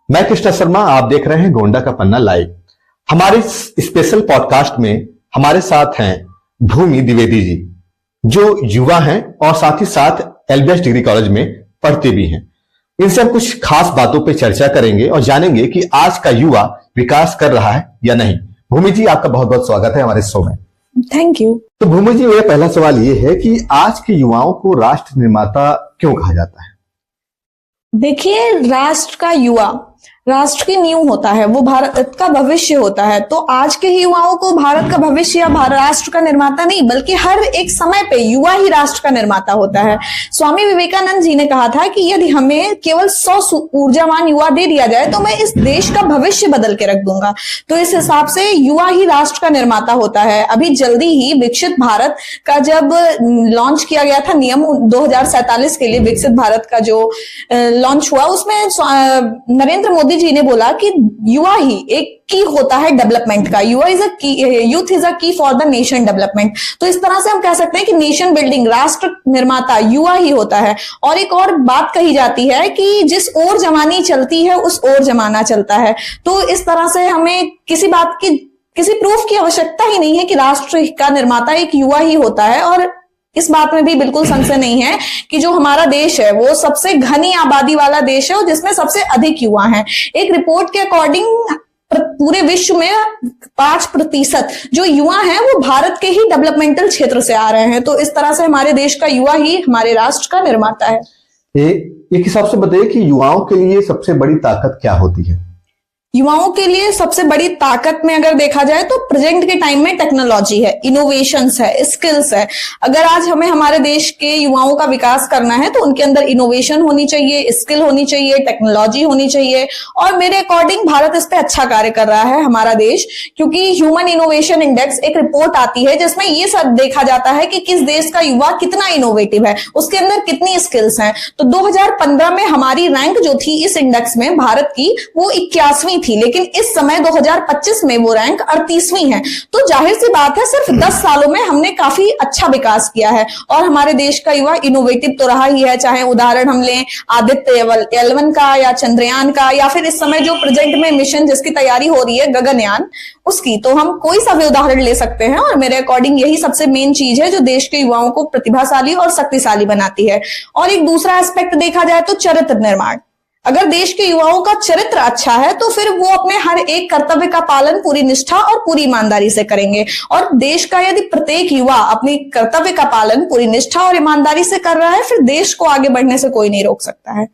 मैं कृष्णा शर्मा, आप देख रहे हैं गोंडा का पन्ना लाइव। हमारे स्पेशल पॉडकास्ट में हमारे साथ हैं भूमि द्विवेदी जी, जो युवा हैं और साथ ही साथ एलबीएस डिग्री कॉलेज में पढ़ते भी हैं। इनसे हम कुछ खास बातों पर चर्चा करेंगे और जानेंगे कि आज का युवा विकास कर रहा है या नहीं। भूमि जी, आपका बहुत बहुत स्वागत है हमारे शो में। Thank you. तो भूमि जी, मेरा पहला सवाल ये है कि आज के युवाओं को राष्ट्र निर्माता क्यों कहा जाता है? देखिए, राष्ट्र का युवा राष्ट्र की नींव होता है, वो भारत का भविष्य होता है। तो आज के युवाओं को भारत का भविष्य या राष्ट्र का निर्माता नहीं, बल्कि हर एक समय पे युवा ही राष्ट्र का निर्माता होता है। स्वामी विवेकानंद जी ने कहा था कि यदि हमें केवल 100 ऊर्जावान युवा दे दिया जाए तो मैं इस देश का भविष्य बदल के रख दूंगा। तो इस हिसाब से युवा ही राष्ट्र का निर्माता होता है। अभी जल्दी ही विकसित भारत का जब लॉन्च किया गया था नियम 2047 के लिए, विकसित भारत का जो लॉन्च हुआ, उसमें नरेंद्र मोदी जी ने बोला कि युवा ही एक की होता है डेवलपमेंट का। यूथ इज अ की फॉर द नेशन डेवलपमेंट। तो इस तरह से हम कह सकते हैं कि नेशन बिल्डिंग, राष्ट्र निर्माता युवा ही होता है। और एक और बात कही जाती है कि जिस ओर जमानी चलती है उस ओर जमाना चलता है। तो इस तरह से हमें किसी प्रूफ की आवश्यकता ही नहीं है कि राष्ट्र का निर्माता एक युवा ही होता है। और इस बात में भी बिल्कुल संशय नहीं है कि जो हमारा देश है वो सबसे घनी आबादी वाला देश है और जिसमें सबसे अधिक युवा हैं। एक रिपोर्ट के अकॉर्डिंग पूरे विश्व में 5% जो युवा हैं वो भारत के ही डेवलपमेंटल क्षेत्र से आ रहे हैं। तो इस तरह से हमारे देश का युवा ही हमारे राष्ट्र का निर्माता है। एक हिसाब से बताइए कि युवाओं के लिए सबसे बड़ी ताकत क्या होती है? युवाओं के लिए सबसे बड़ी ताकत में अगर देखा जाए तो प्रेजेंट के टाइम में टेक्नोलॉजी है, इनोवेशंस है, स्किल्स है। अगर आज हमें हमारे देश के युवाओं का विकास करना है तो उनके अंदर इनोवेशन होनी चाहिए, स्किल होनी चाहिए, टेक्नोलॉजी होनी चाहिए। और मेरे अकॉर्डिंग भारत इस पे अच्छा कार्य कर रहा है हमारा देश, क्योंकि ह्यूमन इनोवेशन इंडेक्स एक रिपोर्ट आती है जिसमें ये सब देखा जाता है कि किस देश का युवा कितना इनोवेटिव है, उसके अंदर कितनी स्किल्स हैं। तो 2015 में हमारी रैंक जो थी इस इंडेक्स में भारत की, वो 81वीं थी, लेकिन इस समय 2025 में वो रैंक 38वीं है। तो जाहिर सी बात है, सिर्फ 10 सालों में हमने काफी अच्छा विकास किया है और हमारे देश का युवा इनोवेटिव तो रहा ही है। चाहे उदाहरण हम लें आदित्य L1 का या चंद्रयान का, या फिर इस समय जो प्रेजेंट में मिशन जिसकी तैयारी हो रही है गगनयान, उसकी, तो हम कोई सा भी उदाहरण ले सकते हैं। और मेरे अकॉर्डिंग यही सबसे मेन चीज है जो देश के युवाओं को प्रतिभाशाली और शक्तिशाली बनाती है। और एक दूसरा एस्पेक्ट देखा जाए तो चरित्र निर्माण। अगर देश के युवाओं का चरित्र अच्छा है तो फिर वो अपने हर एक कर्तव्य का पालन पूरी निष्ठा और पूरी ईमानदारी से करेंगे। और देश का यदि प्रत्येक युवा अपने कर्तव्य का पालन पूरी निष्ठा और ईमानदारी से कर रहा है, फिर देश को आगे बढ़ने से कोई नहीं रोक सकता है।